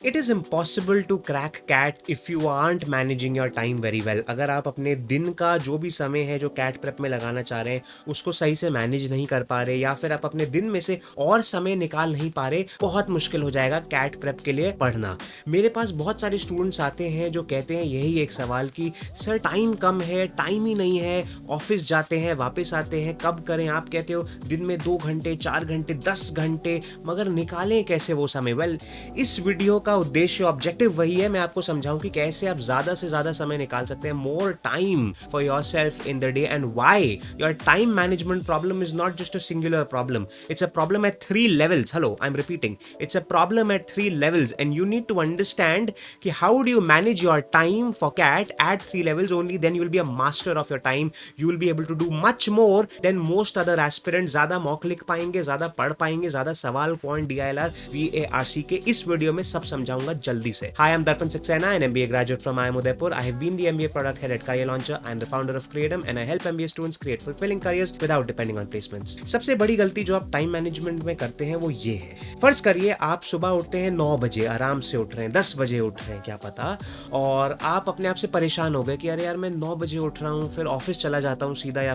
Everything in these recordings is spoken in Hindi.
It is impossible to crack CAT if you are managing your time very well. अगर आप अपने दिन का जो भी समय है जो कैट प्रेप में लगाना चाह रहे हैं उसको सही से मैनेज नहीं कर पा रहे, या फिर आप अपने दिन में से और समय निकाल नहीं पा रहे, बहुत मुश्किल हो जाएगा कैट प्रेप के लिए पढ़ना। मेरे पास बहुत सारे स्टूडेंट्स आते हैं जो कहते हैं यही एक सवाल कि सर टाइम कम है, टाइम ही नहीं है, ऑफिस जाते हैं वापस आते हैं, कब करें? आप कहते हो दिन में 2 घंटे 4 घंटे 10 घंटे, मगर निकालें कैसे वो समय? वेल, इस वीडियो का उद्देश्य ऑब्जेक्टिव वही है, मैं आपको समझाऊं कि कैसे आप ज्यादा से ज्यादा समय निकाल सकते हैं, more time for yourself in the day, and why your time management problem is not just a singular problem, it's a problem at 3 levels. Hello, I am repeating, it's a problem at 3 levels, and you need to understand कि how do you manage your time for CAT at 3 levels. Only then you will be a master of your time, you will be able to do much more than most other aspirant. ज्यादा मॉक लिख पाएंगे, ज्यादा पढ़ पाएंगे, ज्यादा सवाल क्वांट DILR VARC के इस वीडियो में सब समझाऊंगा जल्दी से। Hi, I'm Darpan Saxena, an MBA graduate from IIM Udaipur. I have been the MBA product head at Career Launcher. I am the founder of Creatum and I help MBA students create fulfilling careers without depending on placements. सबसे बड़ी गलती जो आप टाइम मैनेजमेंट में करते हैं वो ये है। फर्ज करिए आप सुबह उठते हैं 9 बजे, आराम से उठ रहे हैं, 10 बजे उठ रहे हैं क्या पता, और आप अपने आप से परेशान हो गए कि अरे यार मैं 9 बजे उठ रहा हूँ, फिर ऑफिस चला जाता हूँ सीधा, या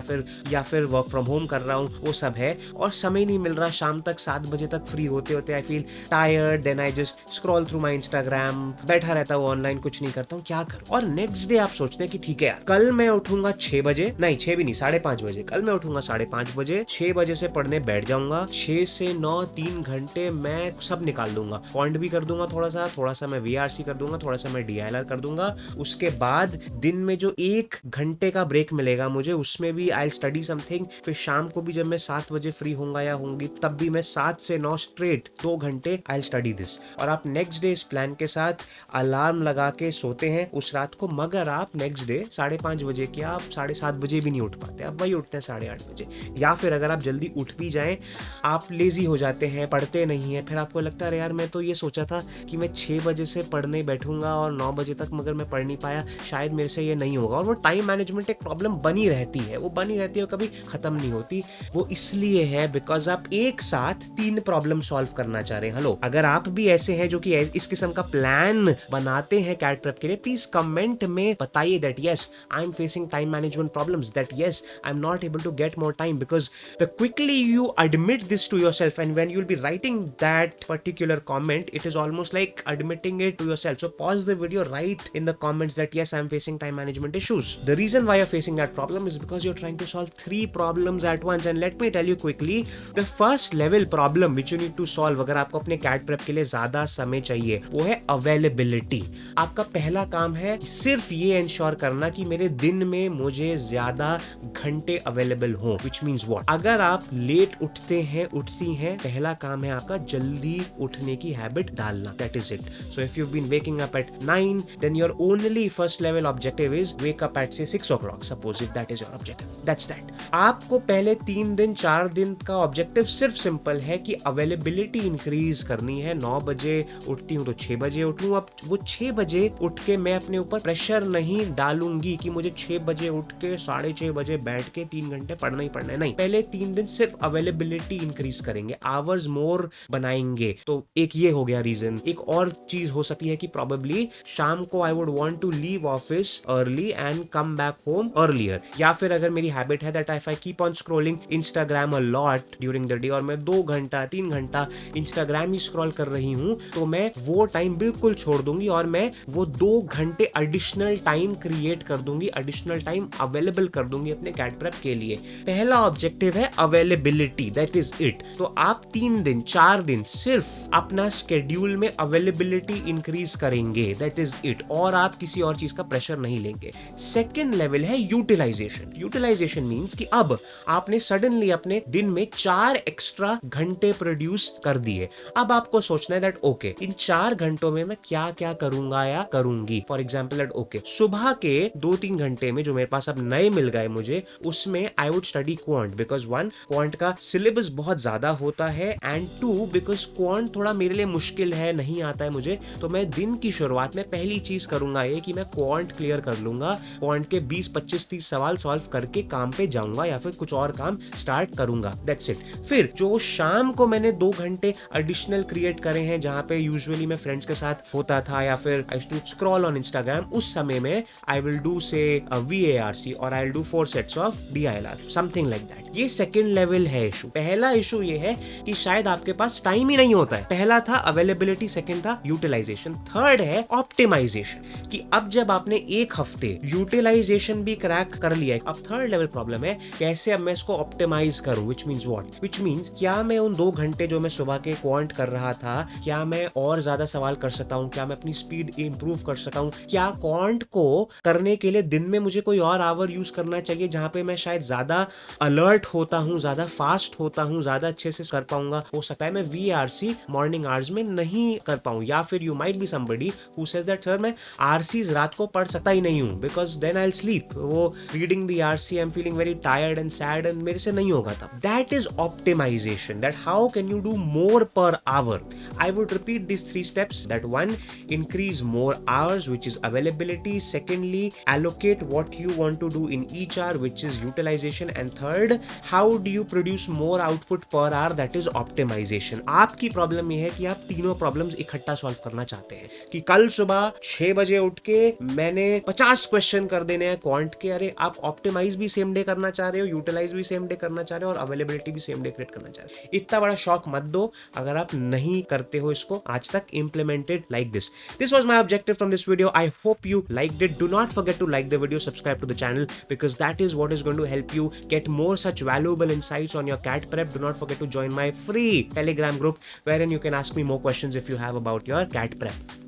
फिर वर्क फ्रॉम होम कर रहा हूँ, वो सब है, और समय नहीं मिल रहा। शाम तक 7 बजे तक फ्री होते होते I feel tired, then I just scroll through my Instagram, बैठा रहता हूँ ऑनलाइन, कुछ नहीं करता हूँ, क्या करूँ? और नेक्स्ट डे आप सोचते हैं कि ठीक है यार, कल मैं उठूंगा 6 बजे, नहीं 6 भी नहीं, 5:30 बजे, कल मैं उठूंगा 5:30 बजे, 6 बजे से पढ़ने बैठ जाऊंगा, 6 से 9 3 घंटे मैं सब निकाल दूंगा, पॉइंट भी कर दूंगा, थोड़ा सा मैं VRC कर दूंगा, थोड़ा सा मैं DILR कर दूंगा। उसके बाद दिन में जो 1 घंटे का ब्रेक मिलेगा मुझे, उसमें भी आई स्टडी समथिंग। फिर शाम को भी जब मैं 7 बजे फ्री होऊंगा या होंगी, तब भी मैं 7 से 9 स्ट्रेट 2 घंटे आई स्टडी दिस। और आप नेक्स्ट डे इस प्लान के साथ अलार्म लगा के सोते हैं उस रात को, मगर आप नेक्स्ट डे 5:30 बजे क्या, आप 7:30 बजे भी नहीं उठ पाते, आप वही उठते हैं 8:30 बजे। या फिर अगर आप जल्दी उठ भी जाएं, आप लेजी हो जाते हैं, पढ़ते नहीं हैं, फिर आपको लगता है यार मैं तो ये सोचा था कि मैं 6 बजे से पढ़ने बैठूंगा और 9 बजे तक, मगर मैं पढ़ नहीं पाया, शायद मेरे से ये नहीं होगा। और वो टाइम मैनेजमेंट एक प्रॉब्लम बनी रहती है, वो बनी रहती है, कभी खत्म नहीं होती। वो इसलिए है बिकॉज आप एक साथ 3 प्रॉब्लम सॉल्व करना चाह रहे हैं। हेलो, अगर आप भी ऐसे हैं जो कि इस किस्म का प्लान बनाते हैं कैट प्रेप के लिए, प्लीज कमेंट में बताइए that yes I am facing time management problems, that yes I am not able to get more time, because the quickly you admit this to yourself, and when you'll be writing that particular comment, it is almost like admitting it to yourself. So pause the video, write in the comments that yes, I am facing time management issues. The reason why you're facing that problem is because you're trying to solve 3 problems at once. And let me tell you quickly, the first level problem which you need to solve, अगर आपको अपने कैट प्रेप के लिए ज्यादा समय चाहिए, वो है अवेलेबिलिटी। आपका पहला काम है सिर्फ ये इंश्योर करना कि मेरे दिन में मुझे ज्यादा घंटे अवेलेबल हो, which means what? अगर आप लेट उठते हैं, उठती हैं, पहला काम है आपका जल्दी उठने की हैबिट डालना, that is it. So if you've been waking up at 9, then your only first level objective is wake up at say 6 o'clock, suppose, if that is your objective. That's that. आपको पहले 3 दिन 4 दिन का ऑब्जेक्टिव सिर्फ सिंपल है कि अवेलेबिलिटी इंक्रीज करनी है। 9 बजे उठती हूँ तो 6 बजे उठूँ। अब वो 6 बजे उठ के मैं अपने ऊपर प्रेशर नहीं डालूंगी कि मुझे 6 बजे उठ के 6:30 बजे बैठ के 3 घंटे पढ़ना ही पढ़ना है, नहीं। पहले 3 दिन सिर्फ अवेलेबिलिटी इंक्रीज करेंगे, आवर्स मोर बनाएंगे। तो एक ये हो गया रीजन। एक और चीज हो सकती है कि प्रोबेबली शाम को I would want to leave office early and come back home earlier, या फिर अगर मेरी हैबिट है that if I keep on scrolling Instagram a lot during the day, और मैं 2 घंटा 3 घंटा इंस्टाग्राम ही स्क्रॉल कर रही हूँ, तो मैं वो टाइम बिल्कुल छोड़ दूंगी और मैं वो 2 घंटे एडिशनल टाइम क्रिएट कर दूंगी, एडिशनल टाइम अवेलेबल कर दूंगी अपने कैट प्रेप के लिए। पहला ऑब्जेक्टिव है अवेलेबिलिटी, दैट इज इट। तो आप 3 दिन 4 दिन सिर्फ अपना स्केड्यूल में अवेलेबिलिटी इंक्रीज करेंगे, दैट इज इट, और आप किसी और चीज का प्रेशर नहीं लेंगे। सेकेंड लेवल है यूटिलाइजेशन। यूटिलाइजेशन मीन्स कि अब आपने सडनली अपने दिन में 4 एक्स्ट्रा घंटे प्रोड्यूस कर दिए। अब आपको सोचना है दैट ओके, इन 4 घंटों में मैं क्या क्या करूंगा या करूंगी। फॉर एग्जाम्पल दैट ओके, सुबह के 2-3 घंटे में जो मेरे पास अब नए मिल गए मुझे, उसमें I would study quant, because 1 quant का सिलेबस बहुत ज्यादा होता है, एंड 2 बिकॉज क्वांट थोड़ा मेरे लिए मुश्किल है, नहीं आता है मुझे। तो मैं दिन की शुरुआत में पहली चीज करूंगा ये कि मैं क्वांट क्लियर कर लूंगा, क्वांट के 20-25-30 सवाल सॉल्व करके काम पे जाऊंगा या फिर कुछ और काम स्टार्ट करूंगा, दैट्स इट। फिर जो शाम को मैंने 2 घंटे एडिशनल क्रिएट करे हैं, जहां पे यूजुअली यूजुअली मैं फ्रेंड्स के साथ होता था या फिर I used to scroll on Instagram, उस समय में I will do say VARC और I will do 4 sets of DILR, something like that. ये सेकंड लेवल है इशू। पहला इशू ये है कि शायद आपके पास टाइम ही नहीं होता है। पहला था अवेलेबिलिटी, सेकंड था यूटिलाइजेशन, थर्ड है ऑप्टिमाइजेशन, कि अब जब आपने एक हफ्ते यूटिलाइजेशन भी क्रैक कर लिया है, अब थर्ड लेवल प्रॉब्लम है कैसे अब मैं इसको ऑप्टिमाइज करूं, which means what, which means क्या मैं उन 2 घंटे जो मैं सुबह के क्वांट कर रहा था, क्या मैं और ज्यादा सवाल कर सकता हूं, क्या मैं अपनी स्पीड इंप्रूव कर सकता हूं, क्या क्वांट को करने के लिए दिन में मुझे कोई और आवर यूज करना चाहिए जहां पे मैं शायद ज्यादा अलर्ट होता हूं, ज्यादा फास्ट होता हूं, ज्यादा अच्छे से कर पाऊंगा। हो सकता है मैं VARC मॉर्निंग आवर्स में नहीं कर पाऊं, या फिर you might be somebody who says that sir मैं RCs रात को पढ़ सकता ही नहीं हूं because then I will sleep, वो reading the RC I am feeling very tired and sad and मेरे से नहीं होगा तब। That is optimization, that how can you do more per hour. I would repeat these 3 steps. That 1, increase more hours, which is availability. Secondly, allocate what you want to do in each hour, which is utilization. And third, how do you produce more output per hour, that is optimization. आपकी प्रॉब्लम ये है कि आप तीनों प्रॉब्लम्स इकट्ठा सॉल्व करना चाहते हैं कि कल सुबह 6 बजे उठ के मैंने 50 क्वेश्चन कर देने हैं क्वांट के। अरे आप ऑप्टिमाइज भी सेम डे करना चाह रहे हो, यूटिलाइज भी सेम डे करना चाह रहे हो और अवेलेबिलिटी भी सेम डे क्रिएट करना चाह रहे हो। इतना बड़ा शौक मत दो अगर आप नहीं करते हो इसको आज तक implemented like this. This was my objective from this video. I hope you liked it. Do not forget to like the video, subscribe to the channel, because that is what is going to help you get more such valuable insights on your CAT prep. Do not forget to join my free Telegram group wherein you can ask me more questions if you have about your CAT prep.